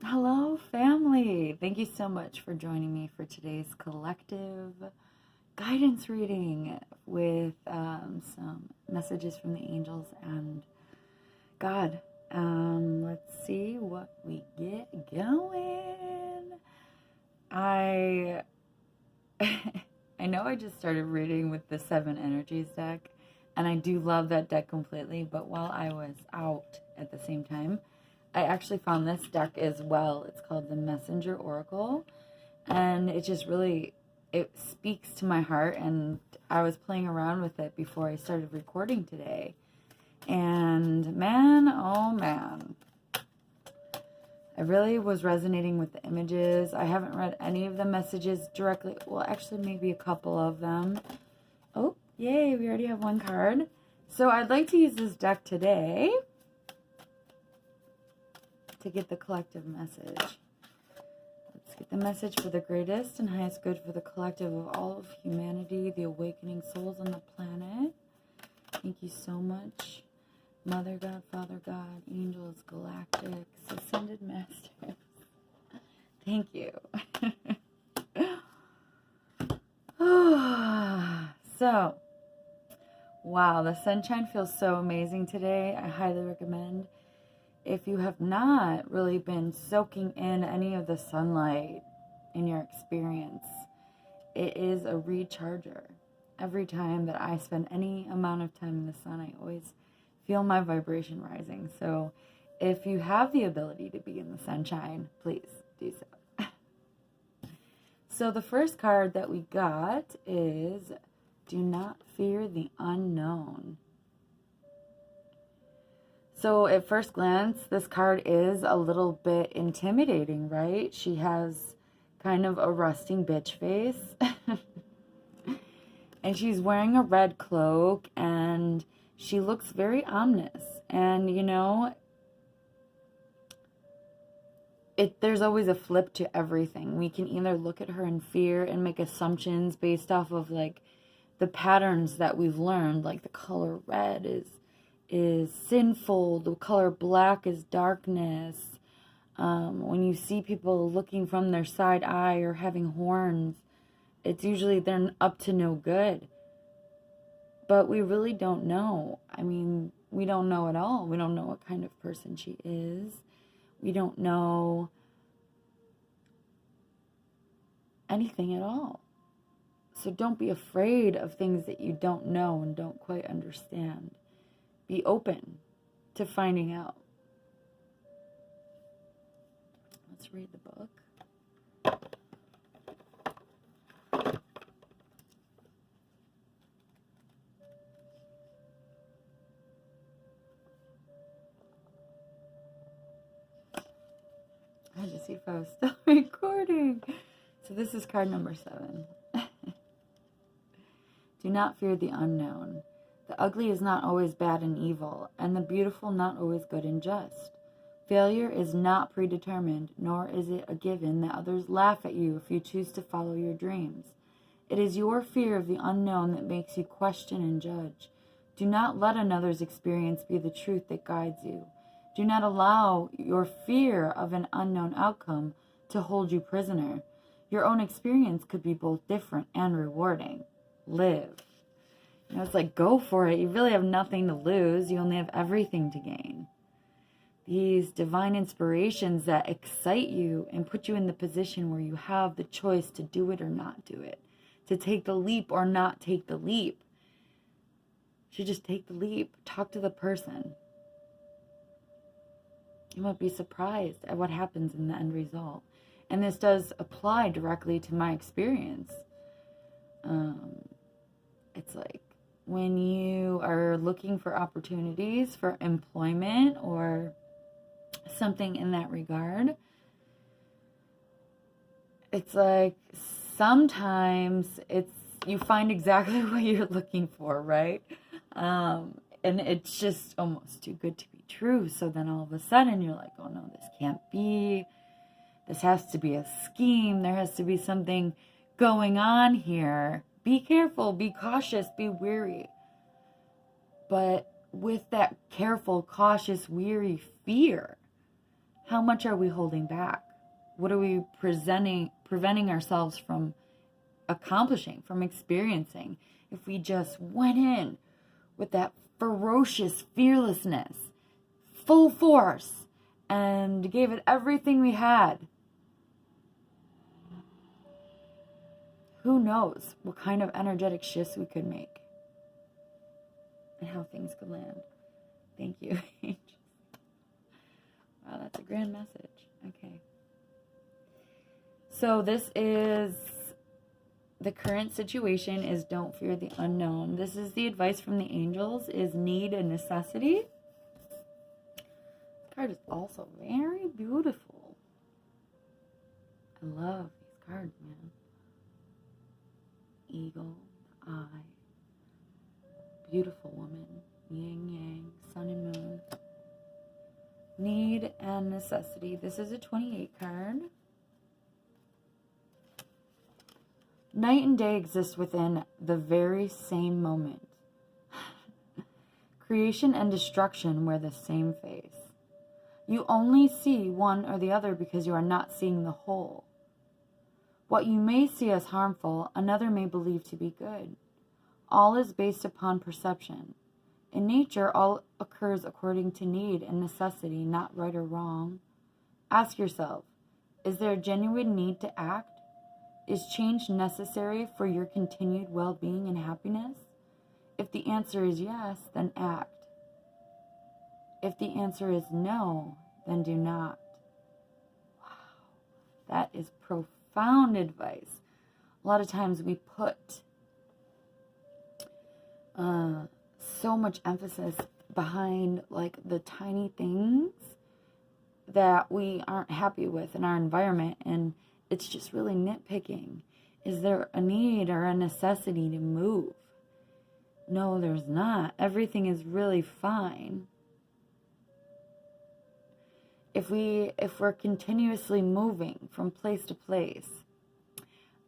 Hello, family. Thank you so much for joining me for today's collective guidance reading with some messages from the angels and God. Let's see what we get going. I I know I just started reading with the Seven Energies deck, and I do love that deck completely. But while I was out at the same time, I actually found this deck as well. It's called the Messenger Oracle, and it just really, it speaks to my heart. And I was playing around with it before I started recording today, and man, oh man, I really was resonating with the images. I haven't read any of the messages directly. Well, actually, maybe a couple of them. Oh, yay, we already have one card. So I'd like to use this deck today to get the collective message. Let's get the message for the greatest and highest good for the collective of all of humanity, the awakening souls on the planet. Thank you so much, Mother God, Father God, angels, galactics, ascended masters. Thank you. So, wow, the sunshine feels so amazing today. I highly recommend, if you have not really been soaking in any of the sunlight in your experience, it is a recharger. Every time that I spend any amount of time in the sun, I always feel my vibration rising. So if you have the ability to be in the sunshine, please do so. So the first card that we got is Do Not Fear the Unknown. So at first glance, this card is a little bit intimidating, right? She has kind of a rusting bitch face. And she's wearing a red cloak, and she looks very ominous. And, you know, there's always a flip to everything. We can either look at her in fear and make assumptions based off of, like, the patterns that we've learned, like the color red is sinful, the color black is darkness. When you see people looking from their side eye or having horns, it's usually they're up to no good. But we really don't know. I mean, we don't know at all. We don't know what kind of person she is. We don't know anything at all. So don't be afraid of things that you don't know and don't quite understand. Be open to finding out. Let's read the book. I had to see if I was still recording. So this is card number 7. Do not fear the unknown. The ugly is not always bad and evil, and the beautiful not always good and just. Failure is not predetermined, nor is it a given that others laugh at you if you choose to follow your dreams. It is your fear of the unknown that makes you question and judge. Do not let another's experience be the truth that guides you. Do not allow your fear of an unknown outcome to hold you prisoner. Your own experience could be both different and rewarding. Live. You know, it's like, go for it. You really have nothing to lose. You only have everything to gain. These divine inspirations that excite you and put you in the position where you have the choice to do it or not do it, to take the leap or not take the leap. You should just take the leap. Talk to the person. You might be surprised at what happens in the end result. And this does apply directly to my experience. It's like when you are looking for opportunities for employment or something in that regard, it's like sometimes you find exactly what you're looking for, right? And it's just almost too good to be true. So then all of a sudden you're like, oh no, this can't be. This has to be a scheme. There has to be something going on here. Be careful, be cautious, be wary. But with that careful, cautious, weary fear, How much are we holding back? What are we preventing ourselves from accomplishing, from experiencing? If we just went in with that ferocious fearlessness, full force, and gave it everything we had, who knows what kind of energetic shifts we could make and how things could land. Thank you. Wow, that's a grand message. Okay. So this is the current situation is don't fear the unknown. This is the advice from the angels, is need and necessity. This card is also very beautiful. I love these cards, man. Eagle, the eye, beautiful woman, yin yang, sun and moon. Need and necessity. This is a 28 card. Night and day exist within the very same moment. Creation and destruction wear the same face. You only see one or the other because you are not seeing the whole. What you may see as harmful, another may believe to be good. All is based upon perception. In nature, all occurs according to need and necessity, not right or wrong. Ask yourself, is there a genuine need to act? Is change necessary for your continued well-being and happiness? If the answer is yes, then act. If the answer is no, then do not. Wow, that is profound advice. A lot of times we put so much emphasis behind like the tiny things that we aren't happy with in our environment, and it's just really nitpicking. Is there a need or a necessity to move? No, there's not. Everything is really fine. If we're continuously moving from place to place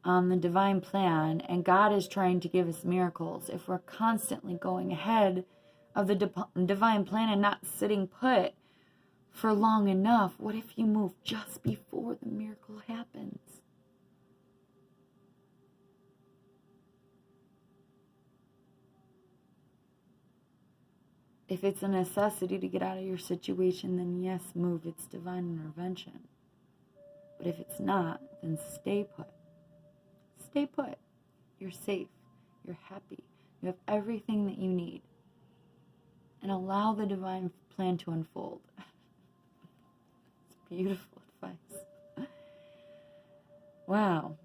on the divine plan, and God is trying to give us miracles, if we're constantly going ahead of the divine plan and not sitting put for long enough, what if you move just before the miracle happens? If it's a necessity to get out of your situation, then yes, move. It's divine intervention. But if it's not, then stay put. Stay put. You're safe. You're happy. You have everything that you need. And allow the divine plan to unfold. It's beautiful advice. Wow.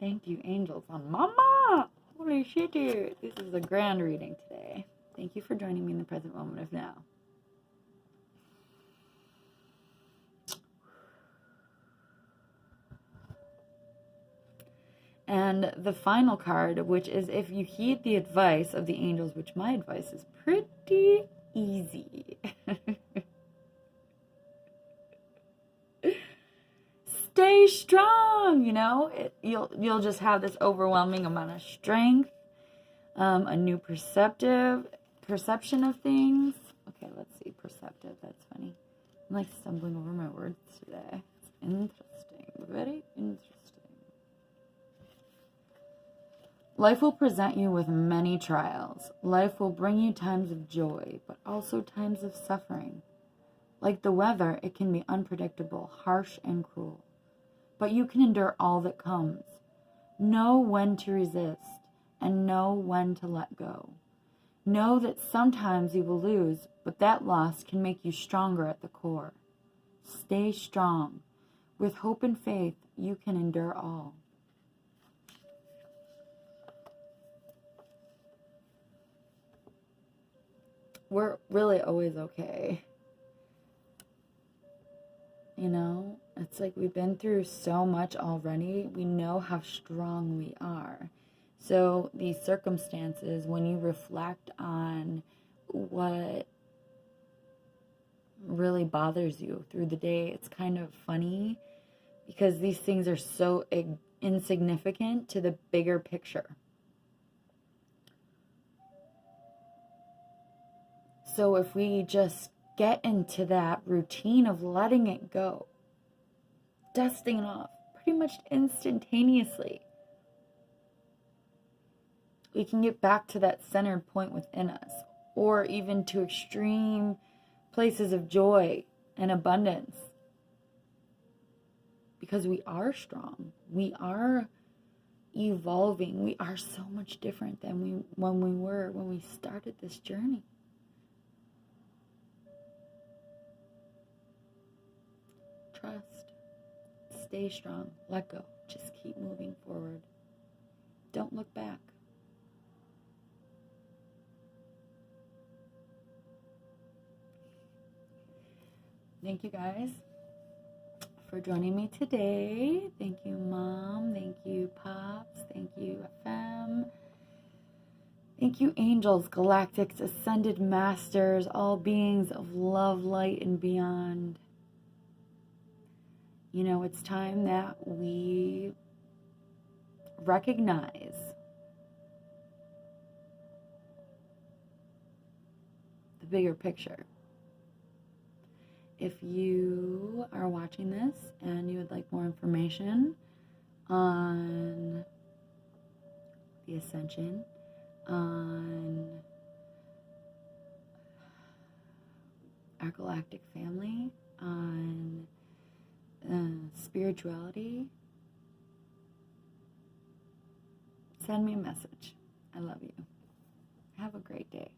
Thank you, angels on Mama. Holy shit, dude. This is a grand reading today. Thank you for joining me in the present moment of now. And the final card, which is if you heed the advice of the angels, which my advice is pretty easy. Stay strong, you know. You'll just have this overwhelming amount of strength, a new perception of things. Okay, let's see, perceptive. That's funny. I'm like stumbling over my words today. It's interesting, very interesting. Life will present you with many trials. Life will bring you times of joy, but also times of suffering. Like the weather, it can be unpredictable, harsh, and cruel. But you can endure all that comes. Know when to resist, and know when to let go. Know that sometimes you will lose, but that loss can make you stronger at the core. Stay strong. With hope and faith, you can endure all. We're really always okay. You know, it's like we've been through so much already. We know how strong we are. So these circumstances, when you reflect on what really bothers you through the day, it's kind of funny because these things are so insignificant to the bigger picture. So if we just get into that routine of letting it go, dusting it off pretty much instantaneously, we can get back to that centered point within us, or even to extreme places of joy and abundance. Because we are strong. We are evolving. We are so much different than when we started this journey. Trust. Stay strong. Let go. Just keep moving forward. Don't look back. Thank you guys for joining me today. Thank you, Mom. Thank you, Pops. Thank you, FM. Thank you, angels, galactics, ascended masters, all beings of love, light, and beyond. You know, it's time that we recognize the bigger picture. If you are watching this and you would like more information on the ascension, on our galactic family, on spirituality, send me a message. I love you. Have a great day.